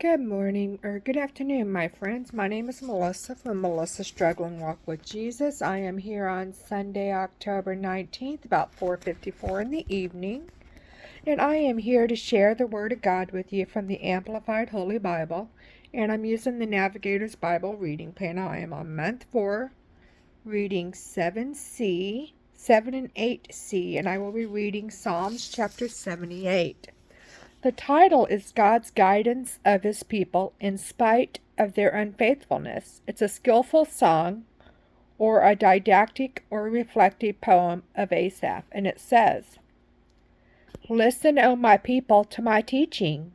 Good morning, or good afternoon, my friends. My name is Melissa from Melissa's Struggling Walk with Jesus. I am here on Sunday, October 19th, about 4:54 in the evening. And I am here to share the Word of God with you from the Amplified Holy Bible. And I'm using the Navigator's Bible reading plan. I am on month 4, reading 7C, 7 and 8C, and I will be reading Psalms chapter 78. The title is God's Guidance of His People in Spite of Their Unfaithfulness. It's a skillful song or a didactic or reflective poem of Asaph, and it says, "Listen, O my people, to my teaching.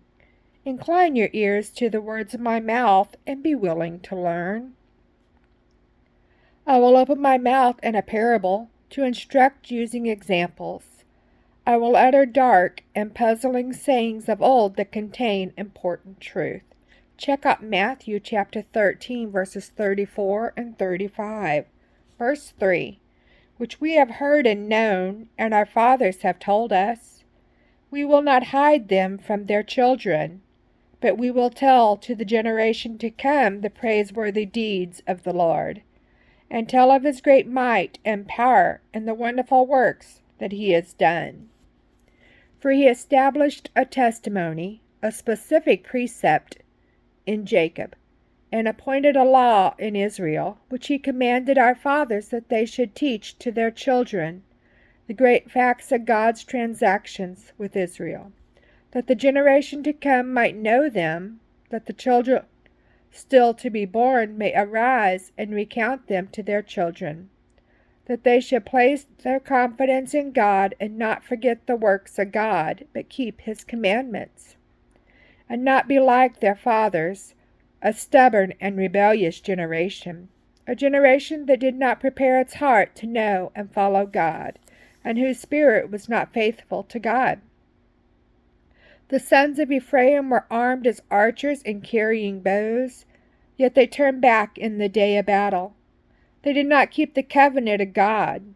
Incline your ears to the words of my mouth and be willing to learn. I will open my mouth in a parable to instruct using examples. I will utter dark and puzzling sayings of old that contain important truth." Check out Matthew chapter 13, verses 34 and 35. Verse 3, "Which we have heard and known, and our fathers have told us. We will not hide them from their children, but we will tell to the generation to come the praiseworthy deeds of the Lord, and tell of His great might and power and the wonderful works that He has done. For He established a testimony, a specific precept in Jacob, and appointed a law in Israel, which He commanded our fathers that they should teach to their children the great facts of God's transactions with Israel, that the generation to come might know them, that the children still to be born may arise and recount them to their children, that they should place their confidence in God and not forget the works of God, but keep His commandments, and not be like their fathers, a stubborn and rebellious generation, a generation that did not prepare its heart to know and follow God, and whose spirit was not faithful to God. The sons of Ephraim were armed as archers and carrying bows, yet they turned back in the day of battle. They did not keep the covenant of God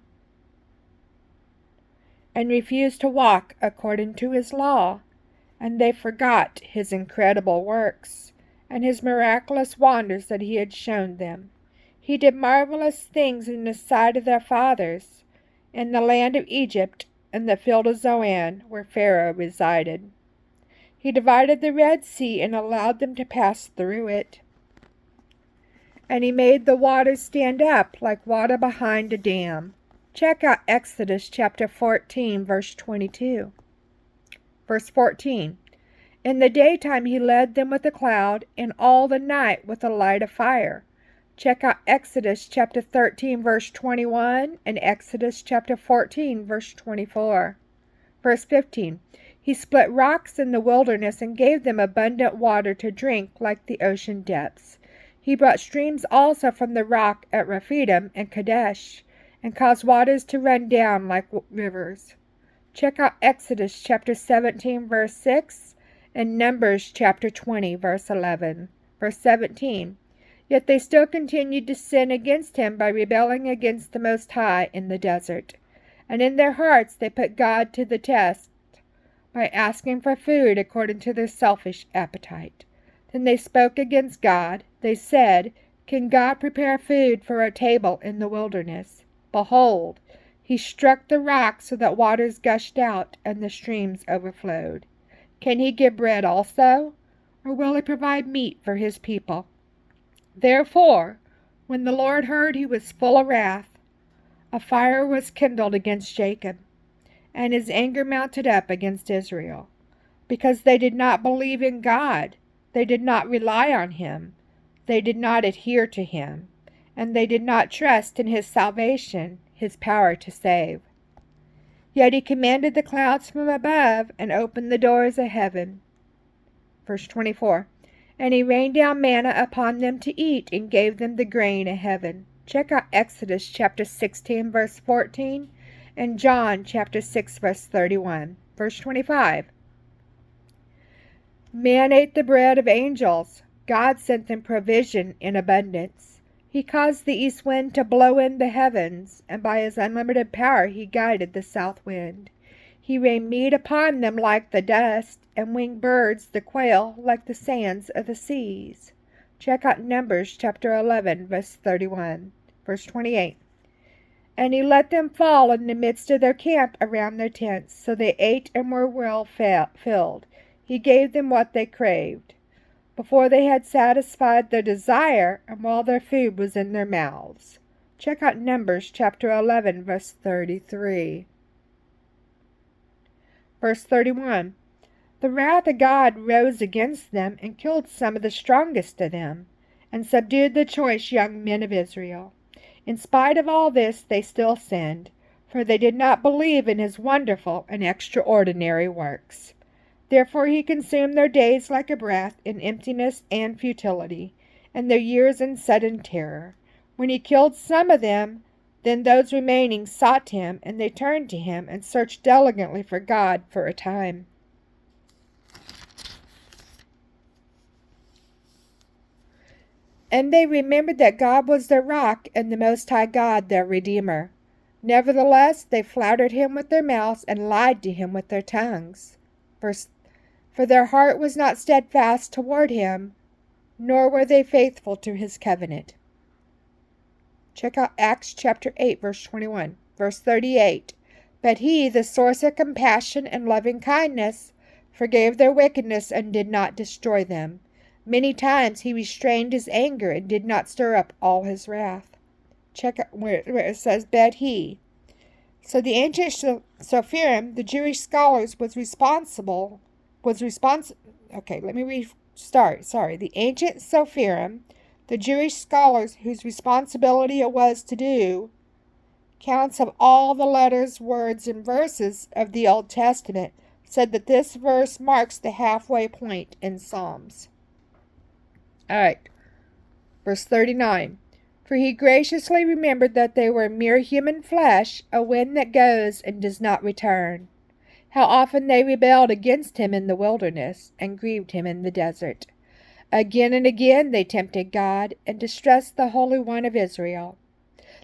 and refused to walk according to His law, and they forgot His incredible works and His miraculous wonders that He had shown them. He did marvelous things in the sight of their fathers, in the land of Egypt and the field of Zoan, where Pharaoh resided. He divided the Red Sea and allowed them to pass through it. And He made the waters stand up like water behind a dam." Check out Exodus chapter 14, verse 22. Verse 14, "In the daytime He led them with a cloud, and all the night with a light of fire." Check out Exodus chapter 13, verse 21, and Exodus chapter 14, verse 24. Verse 15, "He split rocks in the wilderness and gave them abundant water to drink like the ocean depths. He brought streams also from the rock at Rephidim and Kadesh, and caused waters to run down like rivers." Check out Exodus chapter 17, verse 6, and Numbers chapter 20, verse 11. Verse 17, "Yet they still continued to sin against Him by rebelling against the Most High in the desert. And in their hearts they put God to the test by asking for food according to their selfish appetite. Then they spoke against God. They said, 'Can God prepare food for a table in the wilderness? Behold, He struck the rock so that waters gushed out and the streams overflowed. Can He give bread also? Or will He provide meat for His people?' Therefore, when the Lord heard, He was full of wrath. A fire was kindled against Jacob, and His anger mounted up against Israel, because they did not believe in God. They did not rely on Him. They did not adhere to Him, and they did not trust in His salvation, His power to save. Yet He commanded the clouds from above and opened the doors of heaven." Verse 24, "And He rained down manna upon them to eat and gave them the grain of heaven." Check out Exodus chapter 16, verse 14, and John chapter 6, verse 31. Verse 25, "Man ate the bread of angels. God sent them provision in abundance. He caused the east wind to blow in the heavens, and by His unlimited power He guided the south wind. He rained meat upon them like the dust, and winged birds, the quail, like the sands of the seas. Check out Numbers chapter 11, verse 31. Verse 28. And he let them fall in the midst of their camp around their tents, so they ate and were well filled. He gave them what they craved, before they had satisfied their desire, and while their food was in their mouths. Check out Numbers chapter 11, verse 33. Verse 31. The wrath of God rose against them and killed some of the strongest of them, and subdued the choice young men of Israel. In spite of all this, they still sinned, for they did not believe in his wonderful and extraordinary works. Therefore he consumed their days like a breath in emptiness and futility, and their years in sudden terror. When he killed some of them, then those remaining sought him, and they turned to him and searched diligently for God for a time. And they remembered that God was their rock, and the Most High God their Redeemer. Nevertheless, they flattered him with their mouths and lied to him with their tongues. For their heart was not steadfast toward him, nor were they faithful to his covenant. Check out Acts chapter 8, verse 21. Verse 38. But he, the source of compassion and loving kindness, forgave their wickedness and did not destroy them. Many times he restrained his anger and did not stir up all his wrath. Check out where it says, but he. So the ancient Sophirim, the Jewish scholars, Okay, let me restart. Sorry. The ancient Sophirim, the Jewish scholars whose responsibility it was to do counts of all the letters, words, and verses of the Old Testament, said that this verse marks the halfway point in Psalms. All right, verse 39. For he graciously remembered that they were mere human flesh, a wind that goes and does not return. How often they rebelled against him in the wilderness, and grieved him in the desert. Again and again they tempted God, and distressed the Holy One of Israel.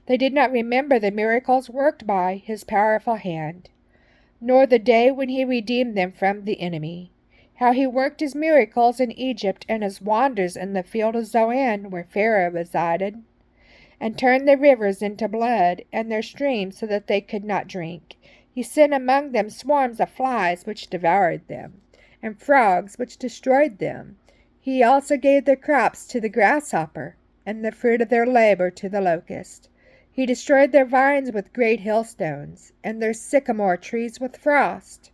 They did not remember the miracles worked by his powerful hand, nor the day when he redeemed them from the enemy. How he worked his miracles in Egypt, and his wonders in the field of Zoan, where Pharaoh resided, and turned the rivers into blood, and their streams so that they could not drink. He sent among them swarms of flies, which devoured them, and frogs, which destroyed them. He also gave their crops to the grasshopper, and the fruit of their labor to the locust. He destroyed their vines with great hailstones, and their sycamore trees with frost.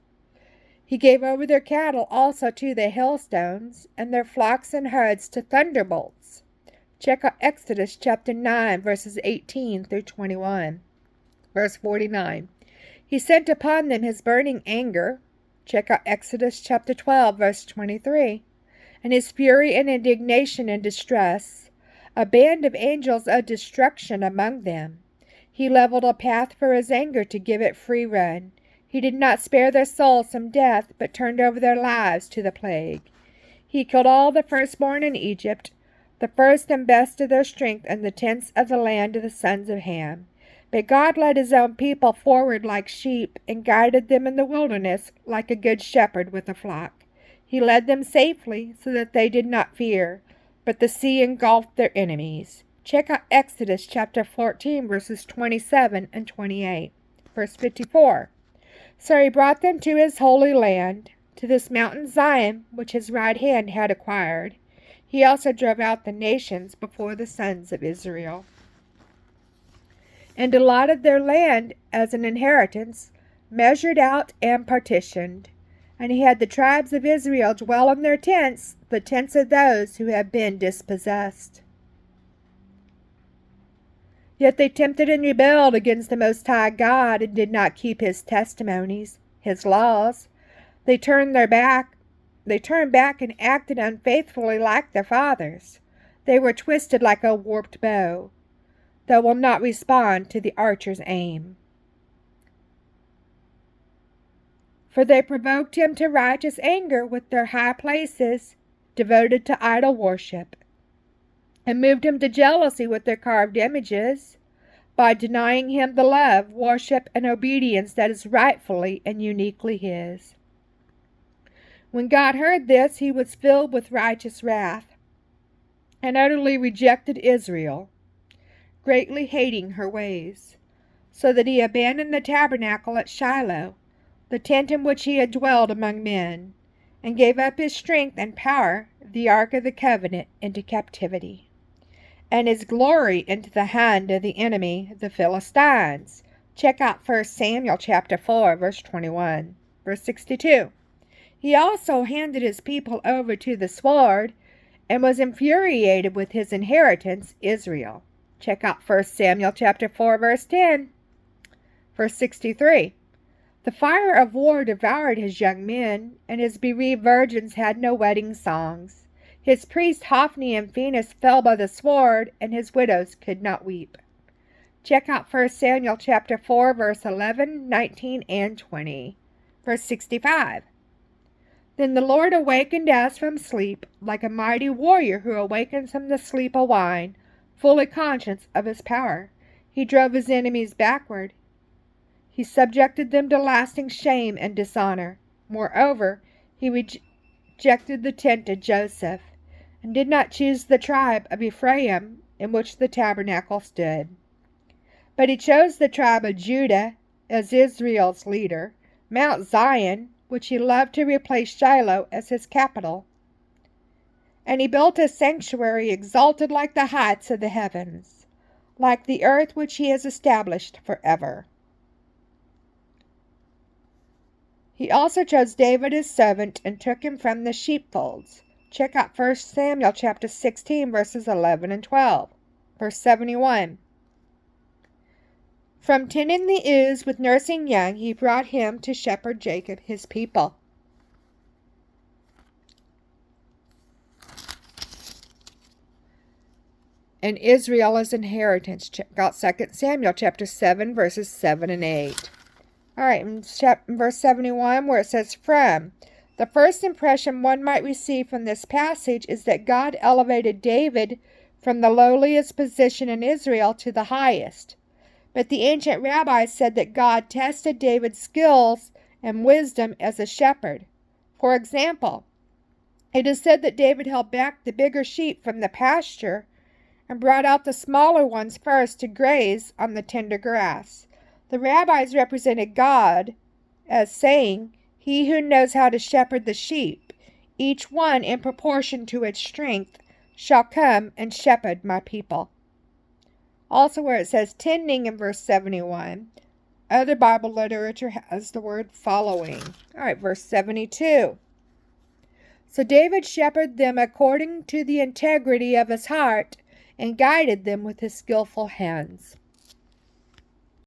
He gave over their cattle also to the hailstones, and their flocks and herds to thunderbolts. Check out Exodus chapter 9, verses 18 through 21. Verse 49. He sent upon them his burning anger. Check out Exodus chapter 12, verse 23. And his fury and indignation and distress, a band of angels of destruction among them. He leveled a path for his anger to give it free run. He did not spare their souls from death, but turned over their lives to the plague. He killed all the firstborn in Egypt, the first and best of their strength, and the tenths of the land of the sons of Ham. But God led his own people forward like sheep, and guided them in the wilderness like a good shepherd with a flock. He led them safely, so that they did not fear, but the sea engulfed their enemies. Check out Exodus chapter 14, verses 27 and 28. Verse 54. So he brought them to his holy land, to this mountain Zion, which his right hand had acquired. He also drove out the nations before the sons of Israel, and allotted their land as an inheritance, measured out and partitioned. And he had the tribes of Israel dwell in their tents, the tents of those who have been dispossessed. Yet they tempted and rebelled against the Most High God, and did not keep his testimonies, his laws. They turned back and acted unfaithfully like their fathers. They were twisted like a warped bow, that will not respond to the archer's aim. For they provoked him to righteous anger with their high places, devoted to idol worship, and moved him to jealousy with their carved images. by denying him the love, worship, and obedience that is rightfully and uniquely his. When God heard this, he was filled with righteous wrath and utterly rejected Israel, greatly hating her ways, so that he abandoned the tabernacle at Shiloh, the tent in which he had dwelled among men, and gave up his strength and power, the ark of the covenant, into captivity, and his glory into the hand of the enemy, the Philistines. Check out 1 Samuel chapter 4, verse 21. Verse 62. He also handed his people over to the sword and was infuriated with his inheritance, Israel. Check out 1 Samuel chapter 4, verse 10. Verse 63. The fire of war devoured his young men, and his bereaved virgins had no wedding songs. His priests Hophni and Phinehas fell by the sword, and his widows could not weep. Check out 1 Samuel chapter 4, verse 11, 19, and 20. Verse 65. Then the Lord awakened as from sleep, like a mighty warrior who awakens from the sleep of wine, fully conscious of his power. He drove his enemies backward. He subjected them to lasting shame and dishonor. Moreover, he rejected the tent of Joseph, and did not choose the tribe of Ephraim, in which the tabernacle stood. But he chose the tribe of Judah as Israel's leader, Mount Zion, which he loved, to replace Shiloh as his capital. And he built a sanctuary exalted like the heights of the heavens, like the earth which he has established forever. He also chose David his servant and took him from the sheepfolds. Check out 1 Samuel chapter 16, verses 11 and 12. Verse 71. From tending the ewes with nursing young, he brought him to shepherd Jacob, his people. And Israel as inheritance. Check out 2 Samuel chapter 7, verses 7 and 8. All right, in verse 71, where it says from. The first impression one might receive from this passage is that God elevated David from the lowliest position in Israel to the highest. But the ancient rabbis said that God tested David's skills and wisdom as a shepherd. For example, it is said that David held back the bigger sheep from the pasture and brought out the smaller ones first to graze on the tender grass. The rabbis represented God as saying, "He who knows how to shepherd the sheep, each one in proportion to its strength, shall come and shepherd my people." Also where it says tending in verse 71, other Bible literature has the word following. All right, verse 72. So David shepherded them according to the integrity of his heart and guided them with his skillful hands.